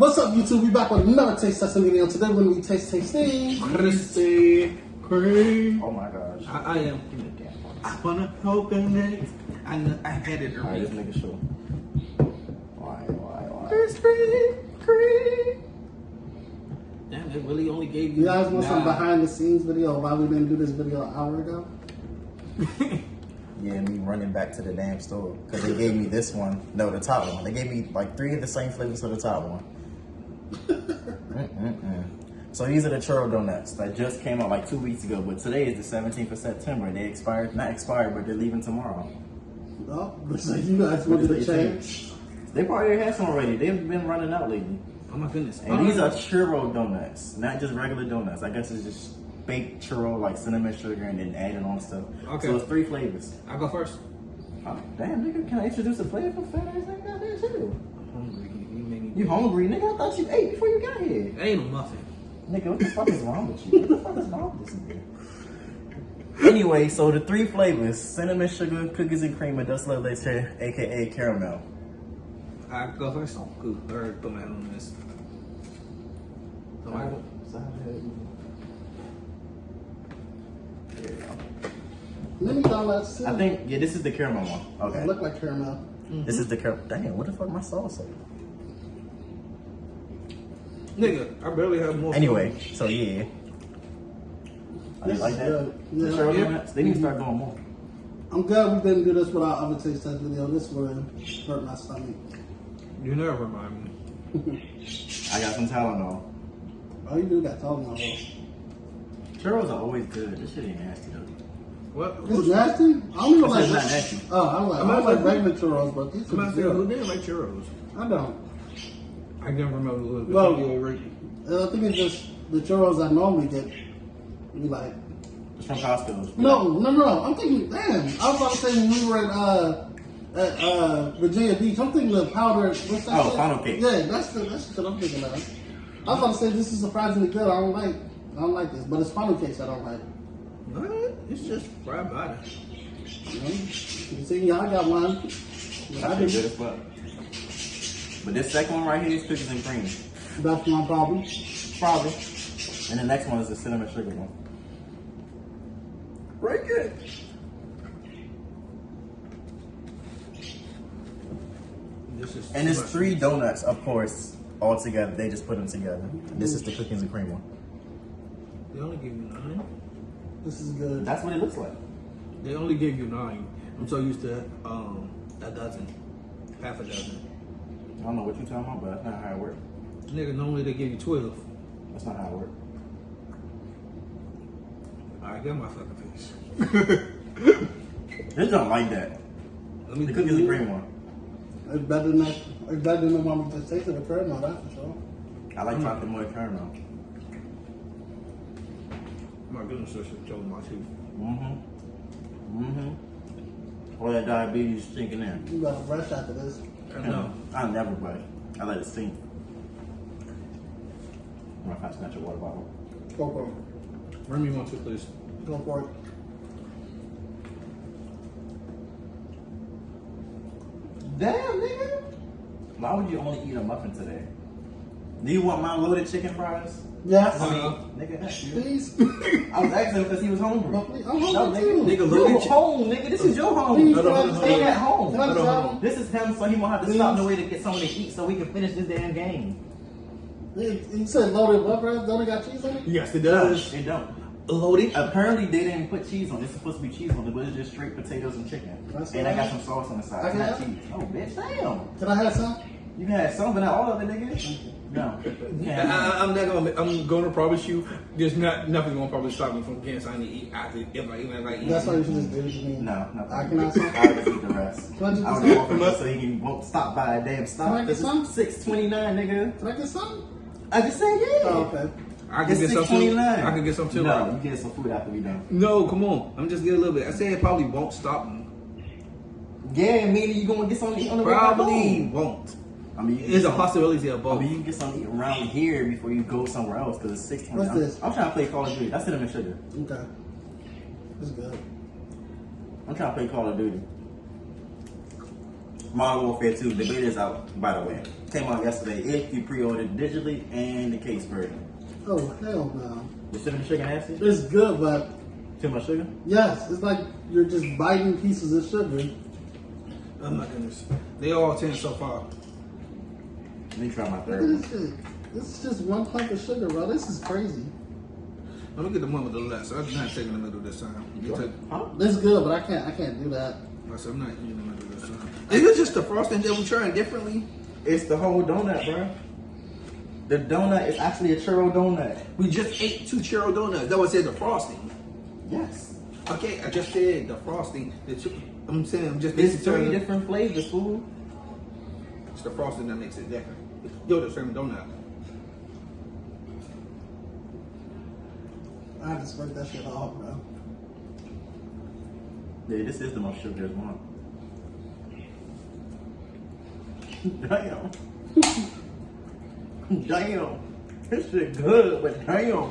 What's up, YouTube? We back with another taste testing video. Today we're gonna be tasting Krispy Kreme. Oh my gosh. I am. I wanna open it. I had it Alright, already. this nigga show. Why? Krispy Kreme. Damn, they really only gave you. You guys want some behind the scenes video of why we didn't do this video an hour ago? Yeah, me running back to the damn store. Because they gave me this one. No, the top one. They gave me like 3 of the same flavors for the top one. So these are the Churro donuts that just came out like 2 weeks ago. But today is the 17th of September. They expired, not expired, but they're leaving tomorrow. No, so you guys wanted to change. They probably had some already. They've been running out lately. Oh my goodness. And these are Churro donuts, not just regular donuts. I guess it's just baked churro, like cinnamon sugar, and then adding on stuff. Okay. So it's 3 flavors. I go first. Oh, damn, nigga, can I introduce a flavor for fat ass nigga out there too? I'm hungry. You made me. You hungry, nigga? I thought you ate before you got here. Ain't no muffin. Nigga, what the fuck is wrong with you? What the fuck is wrong with this nigga? Anyway, so the 3 flavors: cinnamon sugar, cookies and cream, and dust leche, aka caramel. I go first. Good. Third, put my hand on this. Alright, so how the hell you- There you go. Mini donuts too. I think, yeah, this is the caramel one. They Okay. look like caramel. This is the caramel. Damn, what the fuck my sauce at? Nigga, I barely have more. Anyway, so yeah. I This like is that. good. The Yeah. Churro Yeah. donuts, they need to start doing more. I'm glad we didn't do this with our other taste test video. This would hurt my stomach. You never remind me. I got some Tylenol. Oh, you do got Tylenol. Churros are always good. This shit ain't nasty though. What? This is nasty? I don't even I like said it's not nasty. Oh, I don't like regular churros, but these I'm are not saying who good. didn't like churros. I don't. I can't remember who the Well, video already. I think it's just the churros I normally get. You like. It's from Costco. No. I'm thinking, damn. I was about to say when we were at Virginia Beach, I'm thinking the powder. What's that? Oh, shit? funnel cake. Yeah, that's what I'm thinking of. I was about to say this is surprisingly good. I don't like this, but it's funnel cakes I don't like. What? It's just fried batter. You know? You see, I got one. I That shit do. good as fuck. But this second one right here is cookies and cream. That's my problem. Probably. And the next one is the cinnamon sugar one. Right good. This is And too it's much. 3 donuts, of course, all together. They just put them together. This is the cookies and cream one. They only give you 9. This is good. That's what it looks like. They only give you 9. I'm so used to a dozen, half a dozen. I don't know what you're talking about, but that's not how it works. Nigga, normally they give you 12. That's not how it works. Alright, get my fucking face. This don't like that. Let me The cookies and cream one. It's better than that. It's better than the one we just tasted the caramel, that's for sure. I like chocolate more caramel. My goodness, I should choke my teeth. All that diabetes sinking in. You got to brush after this. I know. I never brush. I let it sink. I'm gonna snatch a water bottle. Go for it. Bring me one too, please. Go for it. Damn, nigga. Why would you only eat a muffin today? Do you want my loaded chicken fries? Yes. I mean, nigga, that's you. Please. I was asking him because he was hungry. Well, please, I'm hungry No, too. nigga, Nigga, you loaded home, nigga. This is your home. Please, Hold on, can I hold on, tell Stay you- at home. Can I Hold on, tell hold you? on. This is him, so he won't have to stop no way to get something to eat so we can finish this damn game. You said loaded what, bro? Don't it got cheese on it? Yes, it does. They don't. Loaded. Apparently, they didn't put cheese on it. It's supposed to be cheese on it, but it's just straight potatoes and chicken. That's And I all got right. some sauce on the side. I It's can not have cheese. Oh, bitch, damn. Can I have some? You can have some, but not all of it, nigga. No. You can't have I'm not gonna. I'm gonna promise you. There's nothing gonna probably stop me from getting something to eat after if I eat. That's why you should just do it to me. No, no. I can have some. I'll just eat the rest. Can I just I'll get walk some? him up so he won't stop by a damn stop. Can I get This is some? 6:29, nigga. Can I get some? I just said yeah. Oh, okay. I can It's get some too. 6:29. I can get some too. No, you get some food after we done. No, come on. I'm just getting a little bit. I said it probably won't stop me. Yeah, meaning you gonna get something to eat on the way back Probably home. won't. I mean, you can There's get a some- possibility of I both. mean, you can get something to eat around here before you go somewhere else because it's 6:20. What's this? I'm trying to play Call of Duty. That's cinnamon sugar. Okay. It's good. I'm trying to play Call of Duty. Modern Warfare 2, the beta is out, by the way. Came out yesterday. If you pre-ordered digitally and the case version. Oh, hell no. The cinnamon sugar nasty? It's good, but Too much sugar? yes, it's like you're just biting pieces of sugar. Oh my goodness. They all 10 so far. Let me try my Look third at one. this shit. This is just one clump of sugar, bro. This is crazy. Let me get the one with the less. I'm not taking the middle this time. You take, Huh? This is good, but I can't do that. I said, I'm not eating the middle this time. Is it just the frosting that we're trying differently? It's the whole donut, bro. The donut is actually a churro donut. We just ate 2 churro donuts. That was it, the frosting. Yes. Okay, I just said the frosting. I'm saying I'm just It's basically 3 different flavors, fool. It's the frosting that makes it different. Yo, the same donut. I had to scrape that shit off, bro. Yeah, this is the most sugariest one. Damn. Damn. This shit good, but damn.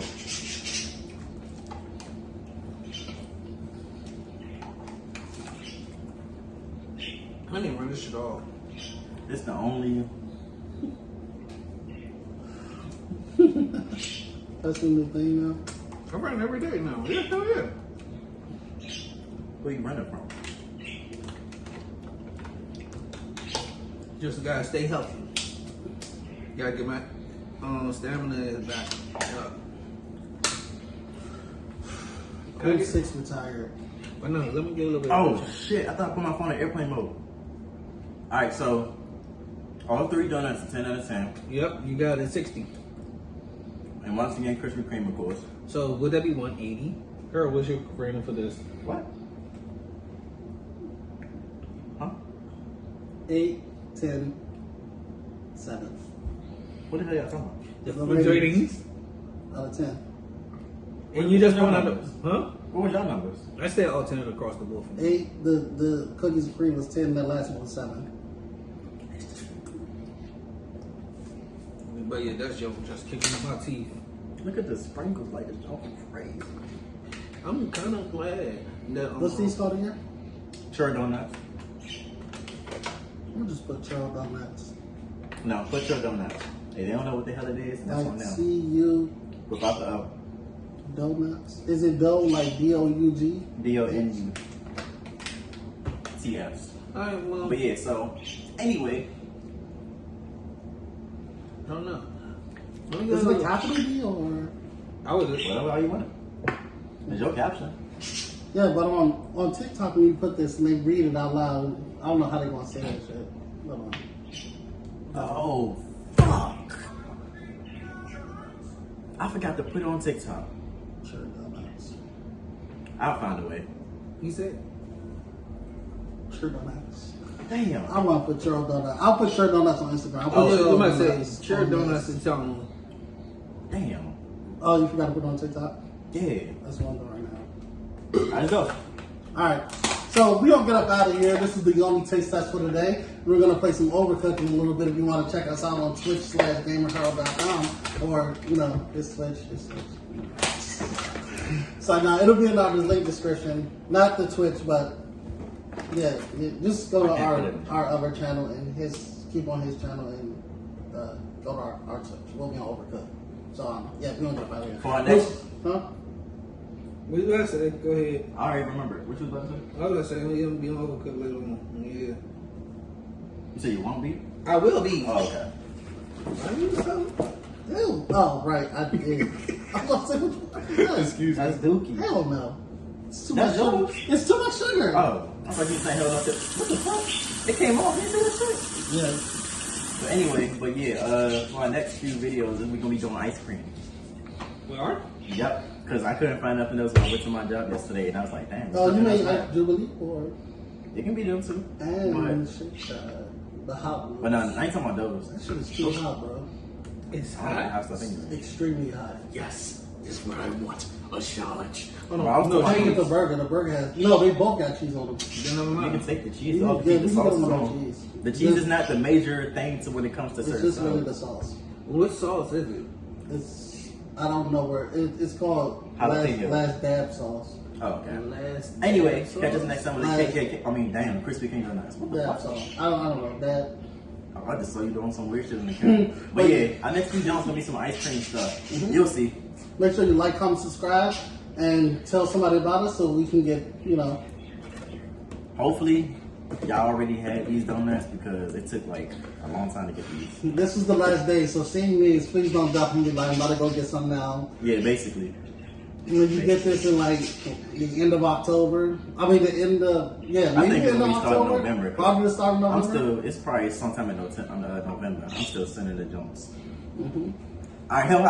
I didn't run this shit off. It's the only. That's the new thing now. I run every day now. Yeah, hell yeah. Where you running from? Just gotta stay healthy. Gotta get my stamina back up. Cool 6 retired. But no, let me get a little bit. Oh shit! I thought I put my phone in airplane mode. All right, so all 3 donuts are 10 out of 10, Yep, you got it 60. and once again, Krispy Kreme, of course. So would that be 180? Girl, what's your rating for this? What? Huh? 8, 10, 7. What the hell y'all talking about? The The food ratings? ratings. Out of 10. And you just What going was out your of, numbers? huh? What was y'all numbers? I said alternate across the board for me. 8, the cookies and cream was 10, that last one was 7. But yeah, that's joke just kicking in my teeth. Look at the sprinkles, like it's all crazy. I'm kind of glad that. What's these called again? Churro donuts. We'll just put churro donuts. No, put churro donuts. Hey, they don't know what the hell it is. That's on Like them. C-U Without the O. donuts. Is it dough like D-O-U-G? D-O-N-U-T-S. Alright, well, But yeah, so anyway, I don't know. Let me Is go. it a capital D or? I was whatever you want. It's your caption. Yeah, but on TikTok when you put this and they read it out loud, I don't know how they gonna say that shit. Hold on. Oh, fuck. I forgot to put it on TikTok. Churro donuts. I'll find a way. You said. Churro donuts. Damn. I want to put churro donuts. I'll put churro donuts on Instagram. I'll put Oh, yeah, churro I'm about to donuts say, sure on donuts this. and something. Damn. Oh, you forgot to put it on TikTok? Yeah. That's what I'm doing right now. Let's go. Alright, so we don't get up out of here. This is the only taste test for today. We're going to play some Overcooked in a little bit if you want to check us out on twitch.gamerhero.com or, you know, it's Twitch. So now it'll be in our link description. Not the Twitch, but yeah, just go to our other channel and keep on his channel and go to our Twitch. We'll be on Overcooked. So yeah, we don't get up out of here. For our next. Huh? What you about to say? Go ahead. I already remember. What you was about to say? I was gonna say, I'm gonna be on Overcooked later on. Yeah. You say you won't be? I will be. Oh, okay. I need something. Ew. Oh, right. I did. I was about to say, what the fuck is Excuse that? me. That's dookie. Hell no. It's too That's much sugar. yours? It's too much sugar. Oh, I thought you were saying hell no. What the fuck? It came off. You see that shit? Yeah. But anyway, for our next few videos, we're gonna be doing ice cream. We are? Yep. Because I couldn't find nothing else when I went to my job yesterday, and I was like, damn. Oh, you made like like Jubilee or it can be them too. and But, the hot one. but no, I ain't talking about those. That shit is too hot, bro. It's I don't know how hot. stuff anyway. Extremely hot. Yes, this is what I want. A challenge. Hold Bro, I was on. No, I talking get cheese. the burger. The burger has they both got cheese on them. Then never You mind. can take the cheese Yeah, off, we keep the can sauce do it on on. cheese. The cheese is not the major thing to when it comes to It's certain just really stuff. the sauce. What sauce is it? It's I don't know where it's called Jalapeno. last dab sauce. Oh, okay. Last Anyway, episode. catch us next time with the KKK. I mean, damn, Krispy Kreme donuts. What the Yeah, fuck? so I don't know that. I just saw you doing some weird shit in the camera. But yeah, our next few Jones gonna be some ice cream stuff. You'll see. Make sure you like, comment, subscribe, and tell somebody about us so we can get, Hopefully, y'all already had these donuts because it took like a long time to get these. This is the last day, so seeing me is please don't dump me like I'm about to go get some now. Yeah, basically. When you get this in like the end of October, I mean the end of I think it's the end gonna of be starting October, November. probably the start of I'm November. it's probably sometime in November. I'm still sending the Jones. Mm-hmm. All right, hell,